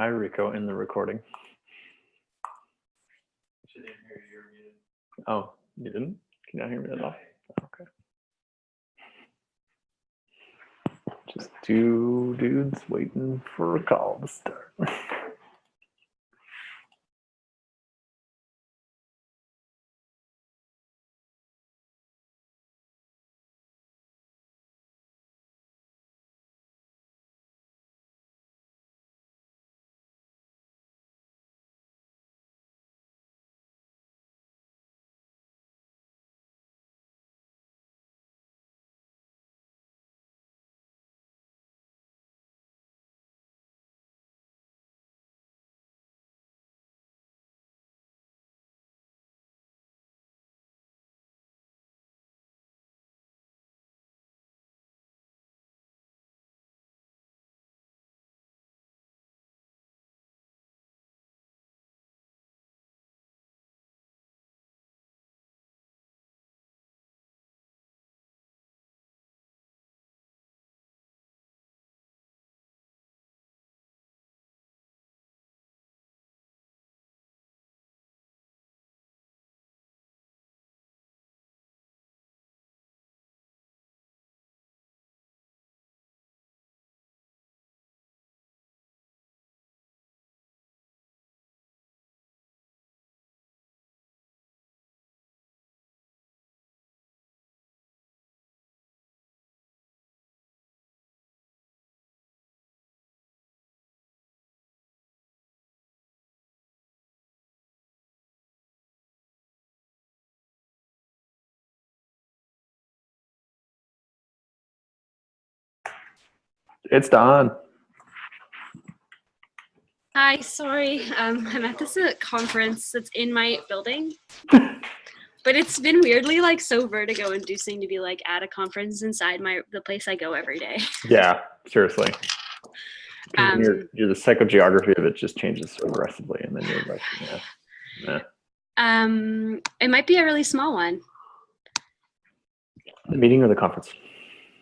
Hi, Rico, in the recording. She didn't hear you. You're muted. Oh, you didn't? Can you not hear me at all? Okay. Just two dudes waiting for a call to start. It's Don. Hi, sorry. I'm at this conference that's in my building, but it's been weirdly like so vertigo inducing to be like at a conference inside the place I go every day. Yeah, seriously. You're the psychogeography of it just changes so aggressively, and then you're like, It might be a really small one. The meeting or the conference?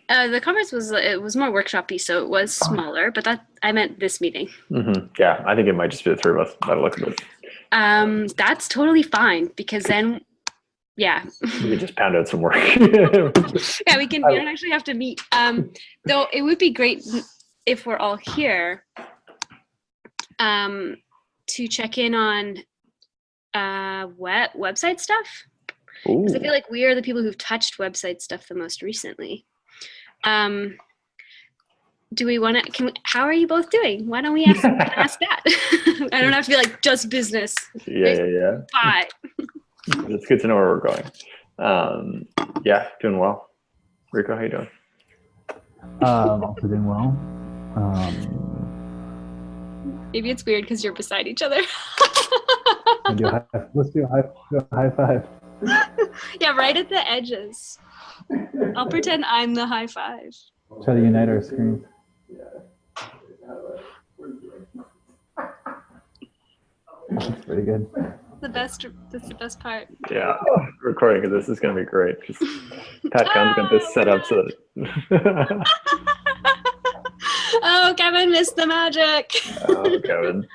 The conference was more workshop-y, so it was smaller. But I meant this meeting. Mm-hmm. Yeah, I think it might just be the three of us. That'll look good. That's totally fine because then, yeah. We can just pound out some work. Yeah, we can. We don't actually have to meet. Though it would be great if we're all here. To check in on website stuff. Because I feel like we are the people who've touched website stuff the most recently. Do we want to? How are you both doing? Why don't we ask that? I don't have to be like just business. Yeah. Bye. It's good to know where we're going. Yeah, doing well. Rico, how you doing? Also doing well. Maybe it's weird because you're beside each other. Let's do a high five. Yeah, right at the edges. I'll pretend I'm the high five. Try to unite our screens. That's pretty good. That's the best part. Yeah, recording of this is going to be great. Just Pat Gunn's got this set up so that. Oh, Kevin missed the magic. Oh, Kevin.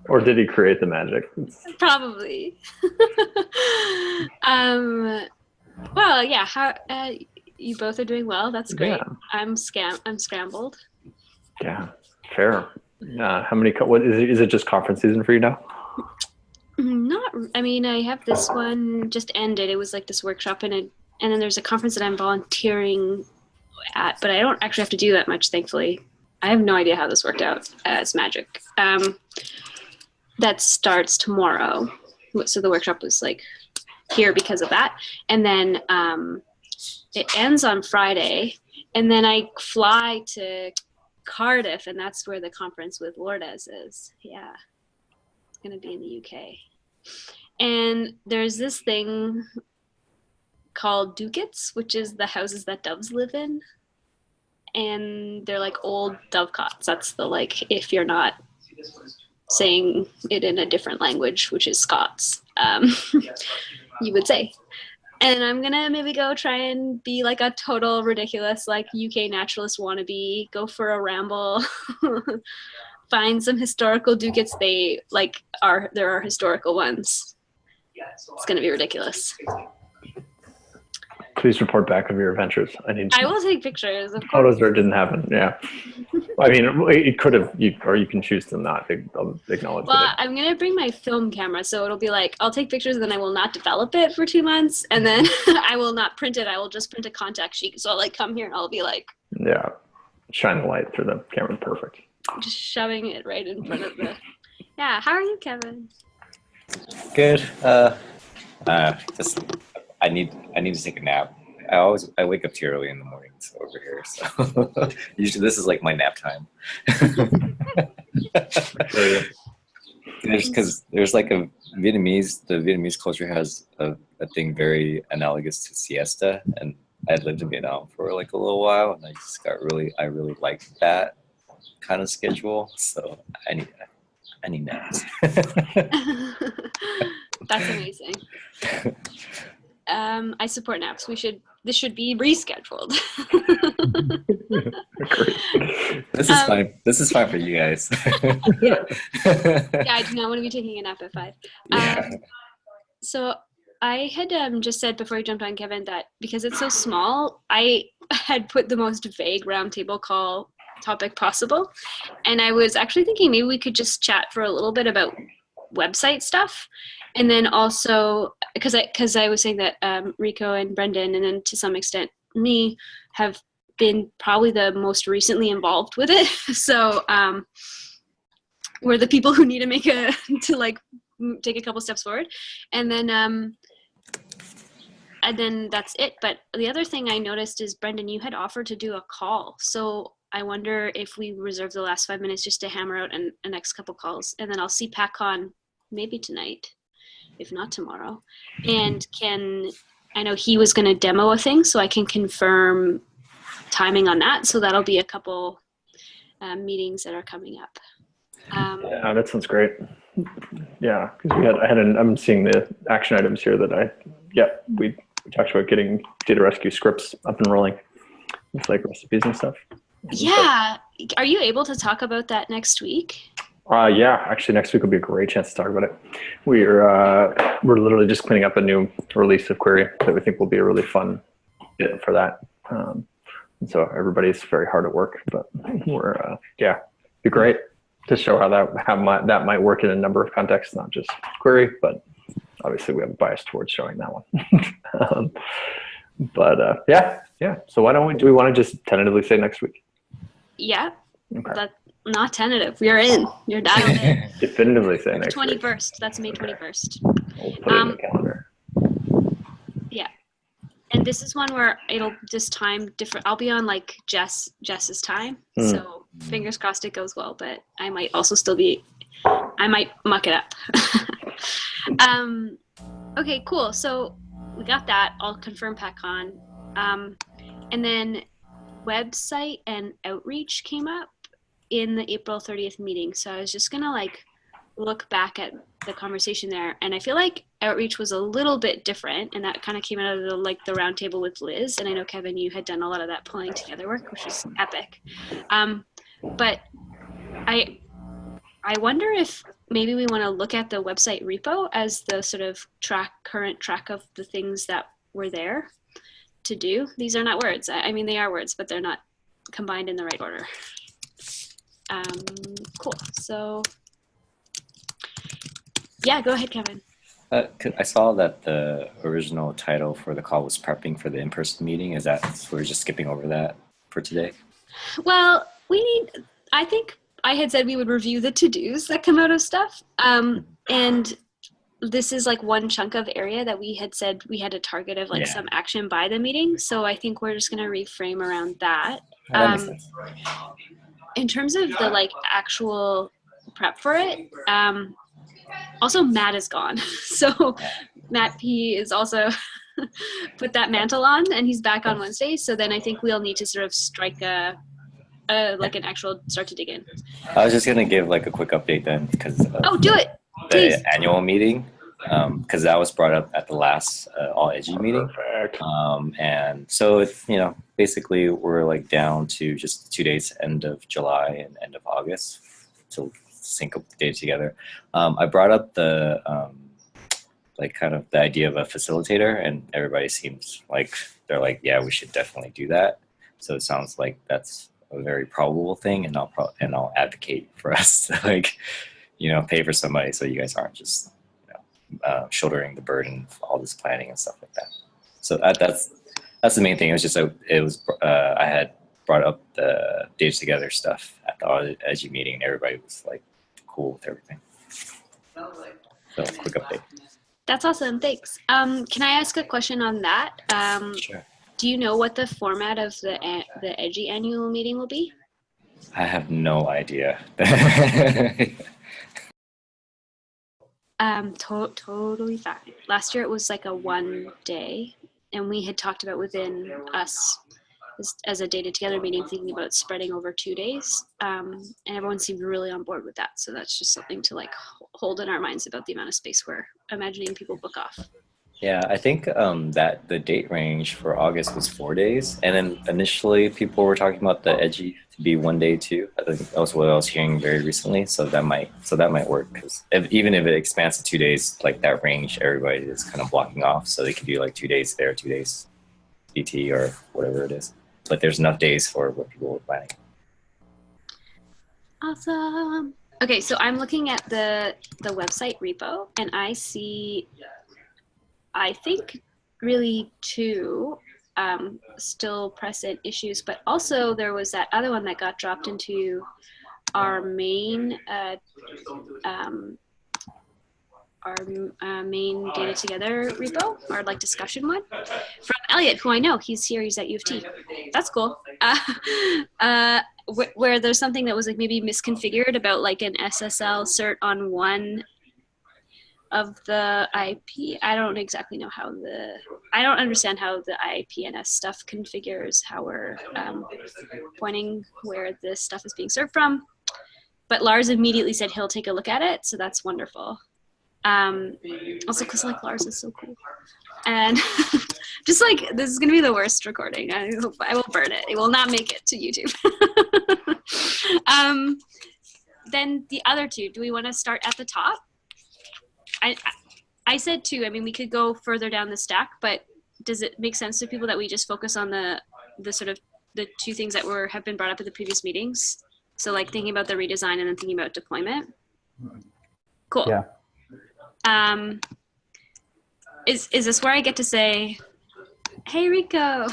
Or did he create the magic? Probably. Well, yeah. How you both are doing well. That's great. Yeah. I'm scrambled. Yeah, fair. How many? What is it? Is it just conference season for you now? I mean, I have this one just ended. It was like this workshop and then there's a conference that I'm volunteering at, but I don't actually have to do that much, thankfully. I have no idea how this worked out as magic. That starts tomorrow. So the workshop was like here because of that. And then it ends on Friday. And then I fly to Cardiff, and that's where the conference with Lourdes is. Yeah. It's going to be in the UK. And there's this thing called ducats, which is the houses that doves live in. And they're like old dovecots. That's the like, if you're not saying it in a different language, which is Scots, you would say. And I'm gonna maybe go try and be like a total ridiculous like UK naturalist wannabe, go for a ramble, find some historical ducats. There are historical ones. It's going to be ridiculous. Please report back of your adventures. I will take pictures, of course. Photos where it didn't happen. Yeah. I mean, it could have, or you can choose to not acknowledge Well, it. I'm going to bring my film camera, so it'll be like, I'll take pictures, and then I will not develop it for 2 months, and then I will not print it. I will just print a contact sheet. So I'll like come here and I'll be like, Yeah. Shine the light through the camera. Perfect. just shoving it right in front of the. Yeah. How are you, Kevin? Good. Just I need to take a nap. I wake up too early in the mornings over here, so usually this is like my nap time. Because there's like the Vietnamese culture has a thing very analogous to siesta, and I had lived in Vietnam for like a little while, and I really liked that kind of schedule. So I need naps. That's amazing. I support naps. This should be rescheduled. This is fine. This is fine for you guys. Yeah, I do not want to be taking a nap at 5. Yeah. So I had just said before you jumped on, Kevin, that because it's so small, I had put the most vague roundtable call topic possible. And I was actually thinking maybe we could just chat for a little bit about website stuff. And then also, because I was saying that Rico and Brendan, and then to some extent me, have been probably the most recently involved with it. So we're the people who need to take a couple steps forward. And then that's it. But the other thing I noticed is, Brendan, you had offered to do a call. So I wonder if we reserve the last 5 minutes just to hammer out a next couple calls. And then I'll see PACCON maybe tonight, if not tomorrow. And I know he was going to demo a thing, so I can confirm timing on that. So that'll be a couple meetings that are coming up. Yeah, that sounds great. Yeah, because I'm seeing the action items here that we talked about getting data rescue scripts up and rolling with like recipes and stuff. Yeah. Are you able to talk about that next week? Yeah, actually next week will be a great chance to talk about it. We're literally just cleaning up a new release of Query that we think will be a really fun bit for that. And so everybody's very hard at work, but we're be great to show how that might work in a number of contexts, not just Query, but obviously we have a bias towards showing that one. So do we want to just tentatively say next week? Yeah. Okay. That's not tentative. You're in. You're dialed in. Definitively say next 21st. week. That's May 21st. We'll put it in the calendar. Yeah. And this is one where it'll just time different. I'll be on like Jess's time. So fingers crossed it goes well, but I might also I might muck it up. Okay, cool. So we got that. I'll confirm PACCON. And then website and outreach came up in the April 30th meeting. So I was just going to look back at the conversation there. And I feel like outreach was a little bit different, and that kind of came out of the round table with Liz. And I know, Kevin, you had done a lot of that pulling together work, which was epic. But I wonder if maybe we want to look at the website repo as the sort of current track of the things that were there to do. These are not words. I mean, they are words, but they're not combined in the right order. Cool. So yeah, go ahead, Kevin. I saw that the original title for the call was prepping for the in-person meeting. We're just skipping over that for today? Well, I think I had said we would review the to-dos that come out of stuff. And this is one chunk of area that we had said we had a target of some action by the meeting. So I think we're just going to reframe around that. That makes sense. In terms of the actual prep for it, also Matt is gone. So Matt P is also put that mantle on, and he's back on Wednesday. So then I think we'll need to sort of strike an actual start to dig in. I was just going to give a quick update then, because do it. the Please. annual meeting, because that was brought up at the last All Edgy meeting. Perfect. And so it's, basically we're down to just 2 days, end of July and end of August, to sync up the data together. I brought up the like kind of the idea of a facilitator, and everybody seems like they're like, yeah, we should definitely do that. So it sounds like that's a very probable thing, and I'll advocate for us to like, pay for somebody so you guys aren't just shouldering the burden of all this planning and stuff like that. So that's the main thing. It was just I had brought up the data together stuff at the Edgy meeting, and everybody was like cool with everything. So quick update. That's awesome. Thanks. Can I ask a question on that? Sure. Do you know what the format of the Edgy annual meeting will be? I have no idea. Totally fine. Last year it was like a 1 day, and we had talked about within us as a data together meeting, thinking about spreading over 2 days, and everyone seemed really on board with that. So that's just something to like hold in our minds about the amount of space we're imagining people book off. Yeah, I think that the date range for August was 4 days, and then initially people were talking about the Edgy to be 1 day too. I think that was what I was hearing very recently. So that might work, because even if it expands to 2 days, like that range, everybody is kind of blocking off, so they can do like 2 days there, 2 days DT or whatever it is. But there's enough days for what people were planning. Awesome. Okay, so I'm looking at the website repo, and I see, I think, really two still present issues, but also there was that other one that got dropped into our main main data together repo, or like discussion one, from Elliot, who I know. He's here. He's at U of T. That's cool. Where there's something that was like maybe misconfigured about like an SSL cert on one of the IP. I don't exactly know how I don't understand how the IPNS stuff configures how we're pointing where this stuff is being served from. But Lars immediately said he'll take a look at it, so that's wonderful. Also because like Lars is so cool. And just like, this is gonna be the worst recording. I will burn it. It will not make it to YouTube. Then the other two, do we want to start at the top? I said two. I mean, we could go further down the stack, but does it make sense to people that we just focus on the sort of the two things that have been brought up at the previous meetings? So like thinking about the redesign and then thinking about deployment. Cool. Yeah. Is this where I get to say, hey Rico,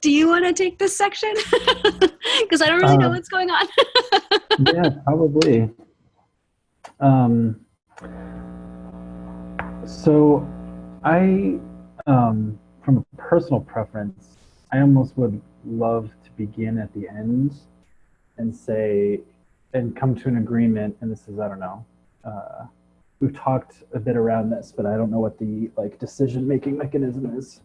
do you want to take this section? Because I don't really know what's going on. Yeah, probably. So I, from a personal preference, I almost would love to begin at the end and say, and come to an agreement, and this is, I don't know, we've talked a bit around this, but I don't know what the like decision-making mechanism is.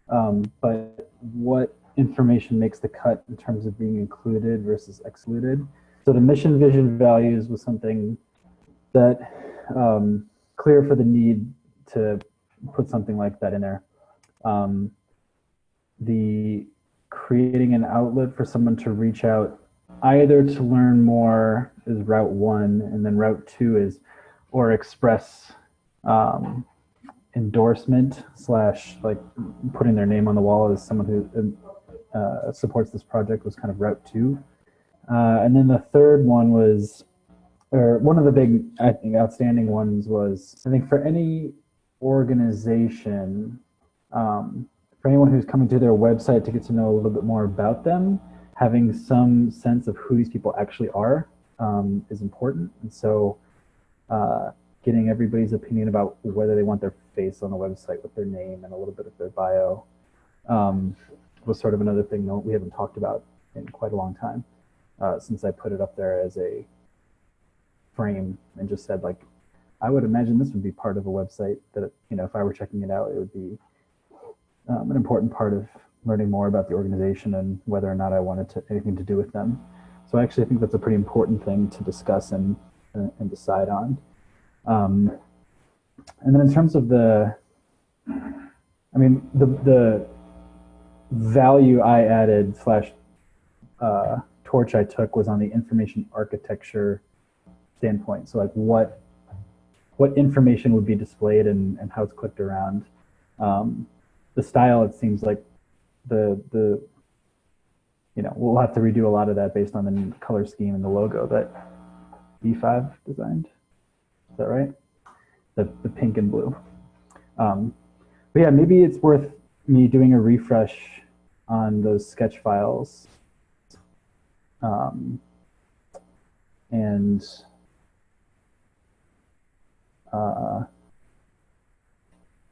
But what information makes the cut in terms of being included versus excluded? So the mission, vision, values was something that clear for the need to put something like that in there. The creating an outlet for someone to reach out either to learn more is route one, and then route two is or express endorsement / like putting their name on the wall as someone who supports this project was kind of route two. And then the third one was, or one of the big, I think, outstanding ones was, I think for any organization, for anyone who's coming to their website to get to know a little bit more about them, having some sense of who these people actually are is important. And so getting everybody's opinion about whether they want their face on the website with their name and a little bit of their bio was sort of another thing that we haven't talked about in quite a long time, since I put it up there as a frame and just said, like, I would imagine this would be part of a website that, you know, if I were checking it out, it would be an important part of learning more about the organization and whether or not I wanted anything to do with them. So I actually think that's a pretty important thing to discuss and decide on. And then in terms of the value I added / torch I took was on the information architecture standpoint. So like what information would be displayed and how it's clicked around. The style, it seems like we'll have to redo a lot of that based on the color scheme and the logo that B5 designed. Is that right? The pink and blue. But yeah, maybe it's worth me doing a refresh on those sketch files. And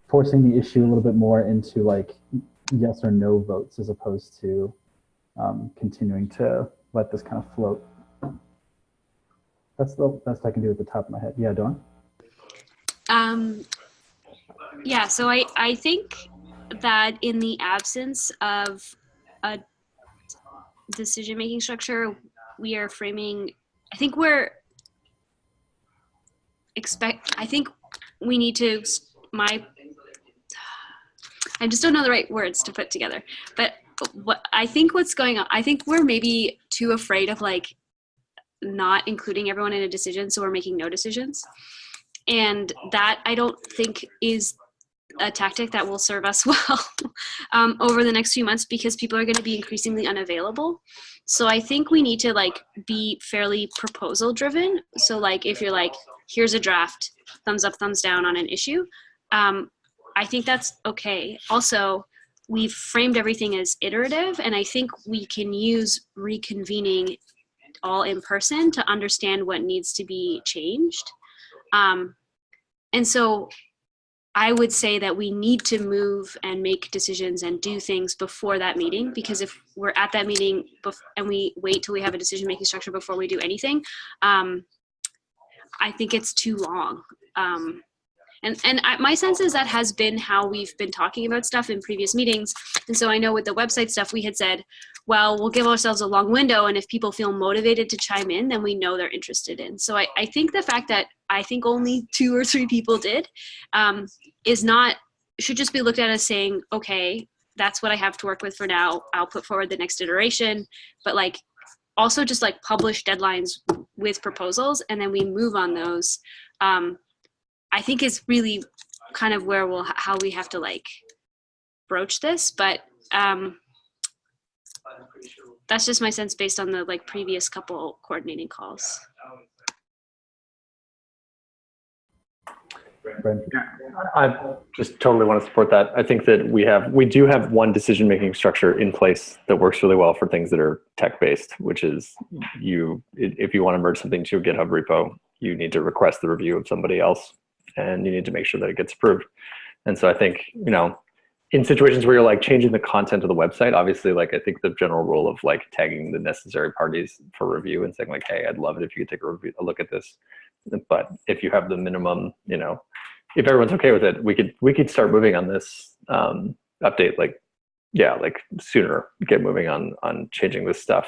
forcing the issue a little bit more into like yes or no votes as opposed to continuing to let this kind of float. That's the best I can do at the top of my head. Yeah, Dawn? Yeah, so I think that in the absence of a decision-making structure, we are framing, I think we need to, I just don't know the right words to put together, but what's going on, I think we're maybe too afraid of like not including everyone in a decision, so we're making no decisions. And that I don't think is a tactic that will serve us well over the next few months, because people are going to be increasingly unavailable. So I think we need to like be fairly proposal driven. So like if you're like, here's a draft, thumbs up, thumbs down on an issue, I think that's okay. Also, we've framed everything as iterative, and I think we can use reconvening all in person to understand what needs to be changed. And so I would say that we need to move and make decisions and do things before that meeting, because if we're at that meeting and we wait till we have a decision-making structure before we do anything, I think it's too long. My sense is that has been how we've been talking about stuff in previous meetings. And so I know with the website stuff, we had said, well, we'll give ourselves a long window, and if people feel motivated to chime in, then we know they're interested in. So I think the fact that I think only 2 or 3 people did should just be looked at as saying, okay, that's what I have to work with for now. I'll put forward the next iteration, but like also just like publish deadlines with proposals, and then we move on those. I think is really kind of where how we have to like broach this, but that's just my sense based on the like previous couple coordinating calls. I just totally want to support that. I think that we do have one decision-making structure in place that works really well for things that are tech-based, which is if you want to merge something to a GitHub repo, you need to request the review of somebody else, and you need to make sure that it gets approved. And so I think, in situations where you're like changing the content of the website, obviously, like I think the general rule of like tagging the necessary parties for review and saying like, hey, I'd love it if you could take a look at this. But if you have the minimum, if everyone's okay with it, we could start moving on this update, like sooner, get moving on changing this stuff,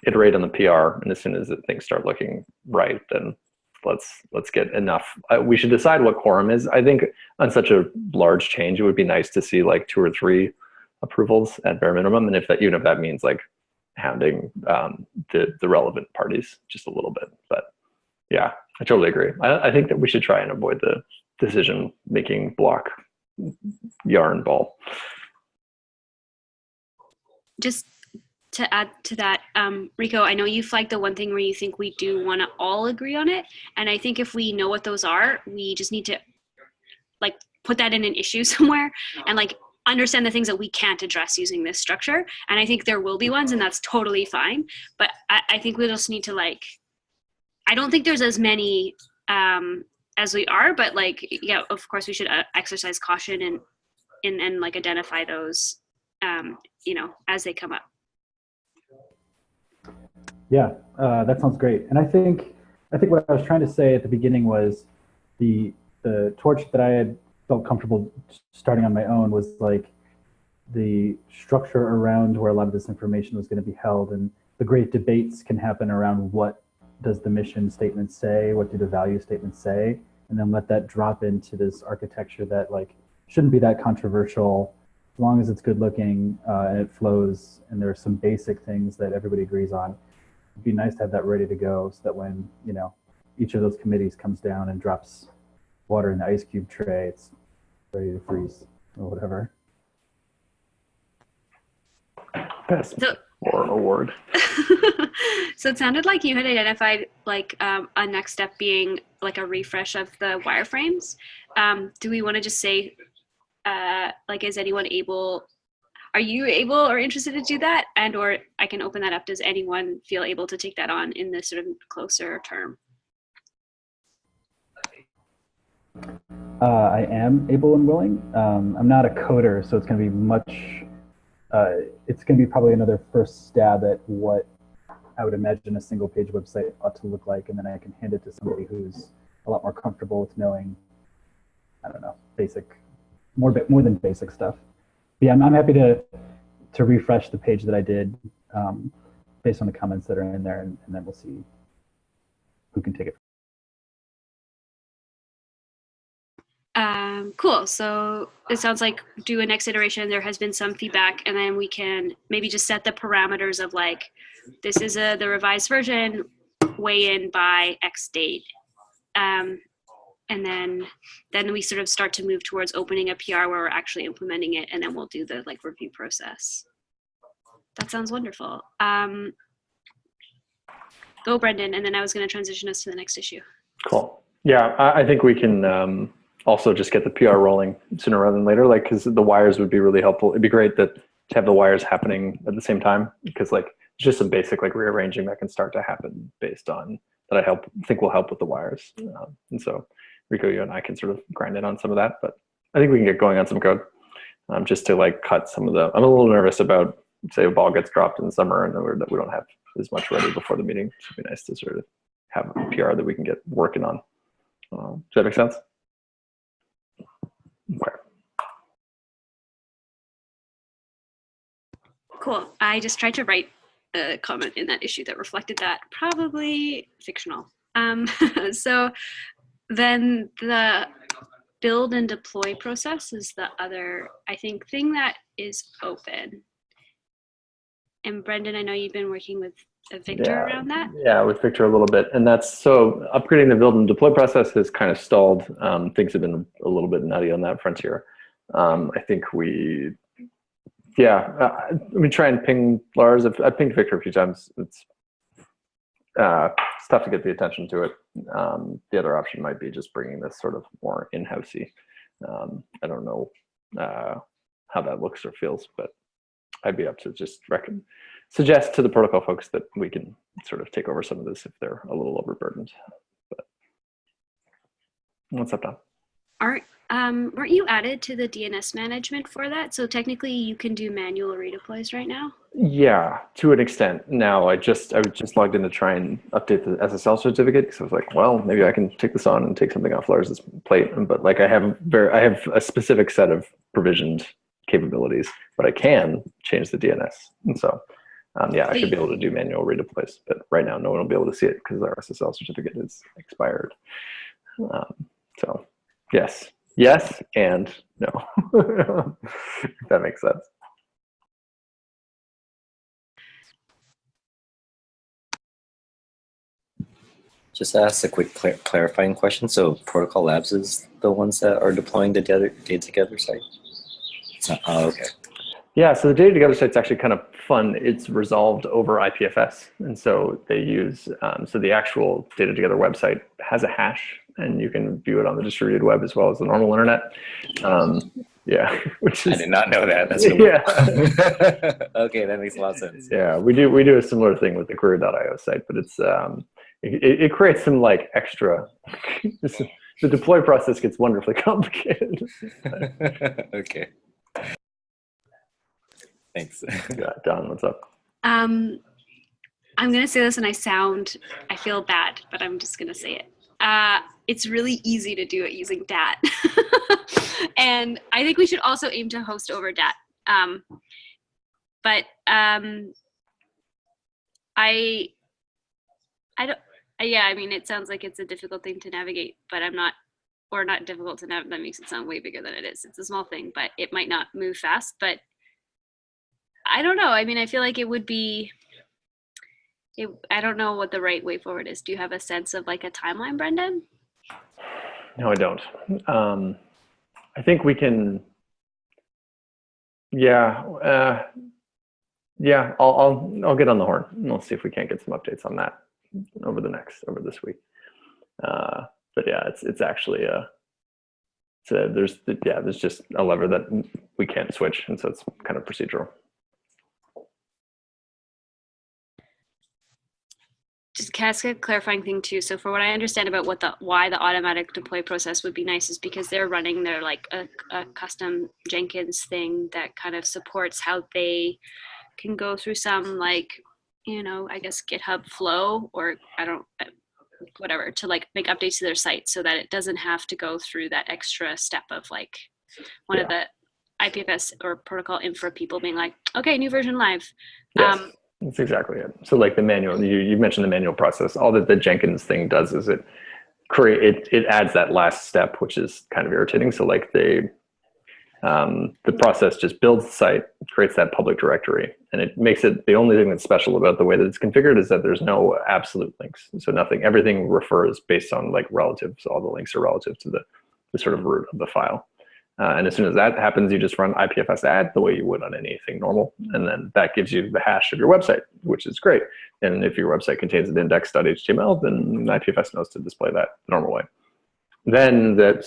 iterate on the PR, and as soon as things start looking right, then let's get enough. We should decide what quorum is. I think on such a large change, it would be nice to see like 2 or 3 approvals at bare minimum, and even if that means like hounding the relevant parties just a little bit. But yeah, I totally agree. I think that we should try and avoid the decision-making block yarn ball. Just to add to that, Rico, I know you flagged the one thing where you think we do want to all agree on it. And I think if we know what those are, we just need to like put that in an issue somewhere and like understand the things that we can't address using this structure. And I think there will be ones, and that's totally fine. But I think we just need to like, I don't think there's as many as we are, but like, yeah, of course we should exercise caution and like identify those, as they come up. Yeah, that sounds great. And I think what I was trying to say at the beginning was the torch that I had felt comfortable starting on my own was like the structure around where a lot of this information was going to be held, and the great debates can happen around what does the mission statement say, what do the value statements say, and then let that drop into this architecture that like shouldn't be that controversial as long as it's good looking and it flows and there are some basic things that everybody agrees on. It'd be nice to have that ready to go so that when each of those committees comes down and drops water in the ice cube tray, it's ready to freeze or whatever. Best So- or award. So it sounded like you had identified like a next step being like a refresh of the wireframes. Do we want to just say, like, is anyone able? Are you able or interested to do that? And or I can open that up. Does anyone feel able to take that on in this sort of closer term? I am able and willing. I'm not a coder, so it's going to be much. It's going to be probably another first stab at what I would imagine a single page website ought to look like, and then I can hand it to somebody who's a lot more comfortable with knowing, I don't know, more than basic stuff. But yeah, I'm happy to refresh the page that I did based on the comments that are in there, and then we'll see who can take it. Cool. So it sounds like do a next iteration. There has been some feedback, and then we can maybe just set the parameters of like, this is the revised version, weigh in by X date. And then we sort of start to move towards opening a PR where we're actually implementing it, and then we'll do the like review process. That sounds wonderful. Go, Brendan, and then I was going to transition us to the next issue. Cool. Yeah, I think we can also just get the PR rolling sooner rather than later, like, because the wires would be really helpful. It'd be great to have the wires happening at the same time, because like it's just some basic like rearranging that can start to happen based on that I think will help with the wires. And so Rico, you and I can sort of grind in on some of that, but I think we can get going on some code just to like cut some of the, I'm a little nervous about, say a ball gets dropped in the summer and that we don't have as much ready before the meeting. So it'd be nice to sort of have a PR that we can get working on. Does that make sense? Okay. Cool. I just tried to write a comment in that issue that reflected that. Probably fictional. So then the build and deploy process is the other, I think, thing that is open. And Brendan, I know you've been working with Victor around that. Yeah, with Victor a little bit. And that's, so upgrading the build and deploy process has kind of stalled. Things have been a little bit nutty on that frontier. I think let me try and ping Lars. I've pinged Victor a few times. It's tough to get the attention to it. The other option might be just bringing this sort of more in-housey. I don't know how that looks or feels, but I'd be up to just suggest to the protocol folks that we can sort of take over some of this if they're a little overburdened. But what's up, Tom? Weren't you added to the DNS management for that? So technically you can do manual redeploys right now? Yeah, to an extent. Now I was just logged in to try and update the SSL certificate because I was like, well, maybe I can take this on and take something off Lars's plate. But like I have a specific set of provisioned capabilities, but I can change the DNS. And so I should be able to do manual redeploys, but right now no one will be able to see it because our SSL certificate is expired. So yes, and no, if that makes sense. Just to ask a quick clarifying question. So Protocol Labs is the ones that are deploying the data together site? It's not, oh, okay. Yeah, so the data together site's actually kind of fun. It's resolved over IPFS. And so they use, so the actual data together website has a hash and you can view it on the distributed web as well as the normal internet. Yeah, which is, I did not know that. That's really okay, that makes a lot of sense. Yeah, we do a similar thing with the query.io site, but it's it creates some like extra. The deploy process gets wonderfully complicated. Okay. Thanks. Yeah, Don, what's up? I'm going to say this and I feel bad, but I'm just going to say it. It's really easy to do it using DAT. And I think we should also aim to host over DAT. I mean, it sounds like it's a difficult thing to navigate, but not difficult to navigate. That makes it sound way bigger than it is. It's a small thing, but it might not move fast, but I don't know. I mean, I feel like it would be I don't know what the right way forward is. Do you have a sense of like a timeline, Brendan? No, I don't. I think we can. Yeah, yeah. I'll get on the horn and we'll see if we can't get some updates on that over this week. But yeah, it's actually there's just a lever that we can't switch, and so it's kind of procedural. Just can I ask a clarifying thing too? So for what I understand about why the automatic deploy process would be nice is because they're running their like a custom Jenkins thing that kind of supports how they can go through some like, I guess GitHub flow or whatever to like make updates to their site so that it doesn't have to go through that extra step of like one of the IPFS or protocol infra people being like, okay, new version live. Yes. That's exactly it. So like the manual, you mentioned the manual process. All that the Jenkins thing does is it adds that last step, which is kind of irritating. So like the process just builds the site, creates that public directory, and it makes it the only thing that's special about the way that it's configured is that there's no absolute links. So everything refers based on like relative. So all the links are relative to the sort of root of the file. And as soon as that happens, you just run IPFS add the way you would on anything normal. And then that gives you the hash of your website, which is great. And if your website contains an index.html, then IPFS knows to display that the normal way. Then the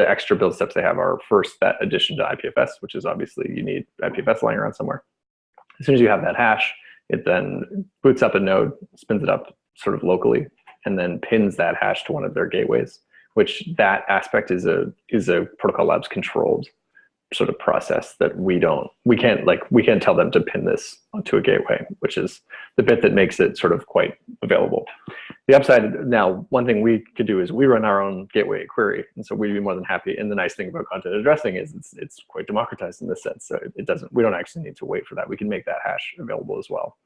extra build steps they have are first that addition to IPFS, which is obviously you need IPFS lying around somewhere. As soon as you have that hash, it then boots up a node, spins it up sort of locally, and then pins that hash to one of their gateways, which that aspect is a Protocol Labs controlled sort of process that we can't tell them to pin this onto a gateway, which is the bit that makes it sort of quite available. The upside now, one thing we could do is we run our own gateway query, and so we'd be more than happy. And the nice thing about content addressing is it's quite democratized in this sense. So we don't actually need to wait for that. We can make that hash available as well.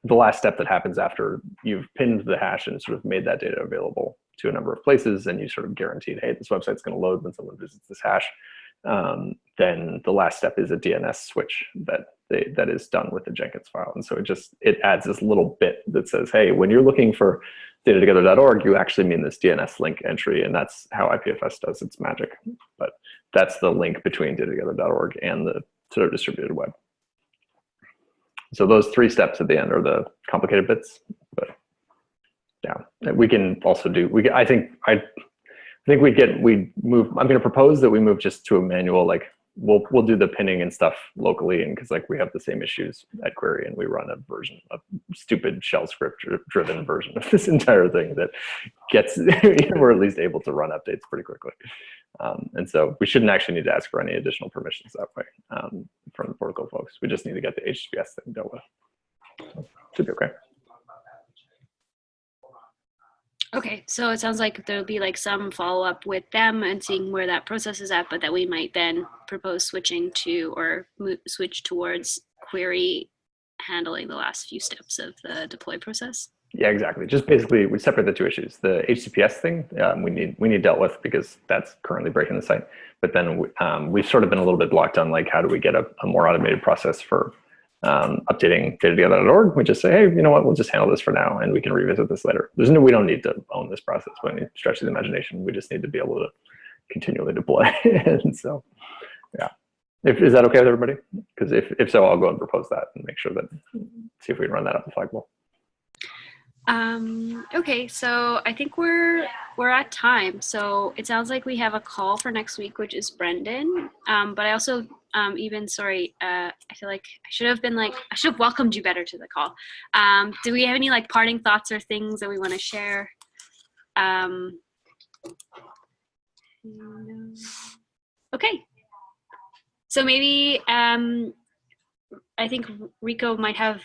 The last step that happens after you've pinned the hash and sort of made that data available to a number of places, and you sort of guaranteed, hey, this website's going to load when someone visits this hash. Then the last step is a DNS switch that is done with the Jenkins file. And so it adds this little bit that says, hey, when you're looking for datatogether.org, you actually mean this DNS link entry, and that's how IPFS does its magic. But that's the link between datatogether.org and the sort of distributed web. So those 3 steps at the end are the complicated bits, but yeah, we can also do. I think we move. I'm going to propose that we move just to a manual. Like we'll do the pinning and stuff locally, and because like we have the same issues at Query, and we run a stupid shell script driven version of this entire thing that gets we're at least able to run updates pretty quickly. And so we shouldn't actually need to ask for any additional permissions that way from the protocol folks. We just need to get the HTTPS thing dealt with. So should be okay. Okay, so it sounds like there'll be like some follow-up with them and seeing where that process is at, but that we might then propose switching to or switch towards Query handling the last few steps of the deploy process. Yeah, exactly. Just basically, we separate the 2 issues. The HTTPS thing we need dealt with because that's currently breaking the site. But then we've sort of been a little bit blocked on like how do we get a more automated process for updating datatogether.org. We just say, hey, you know what? We'll just handle this for now, and we can revisit this later. We don't need to own this process by any stretch of the imagination. We just need to be able to continually deploy. And so, yeah. Is that okay with everybody? Because if so, I'll go and propose that and make sure that see if we can run that up the flagpole. Okay, so I think we're at time. So it sounds like we have a call for next week, which is Brendan. But I also I feel like I should have welcomed you better to the call. Do we have any like parting thoughts or things that we want to share? Okay. So maybe I think Rico might have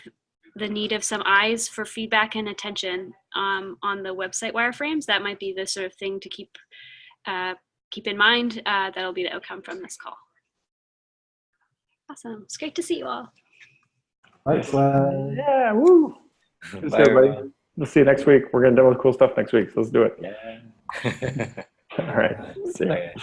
the need of some eyes for feedback and attention on the website wireframes. That might be the sort of thing to keep in mind. That'll be the outcome from this call. Awesome. It's great to see you all. Yeah, woo. Thanks, Bye, everybody. everyone. We'll see you next week. We're going to demo cool stuff next week, so let's do it. Yeah. All right. See ya. Okay.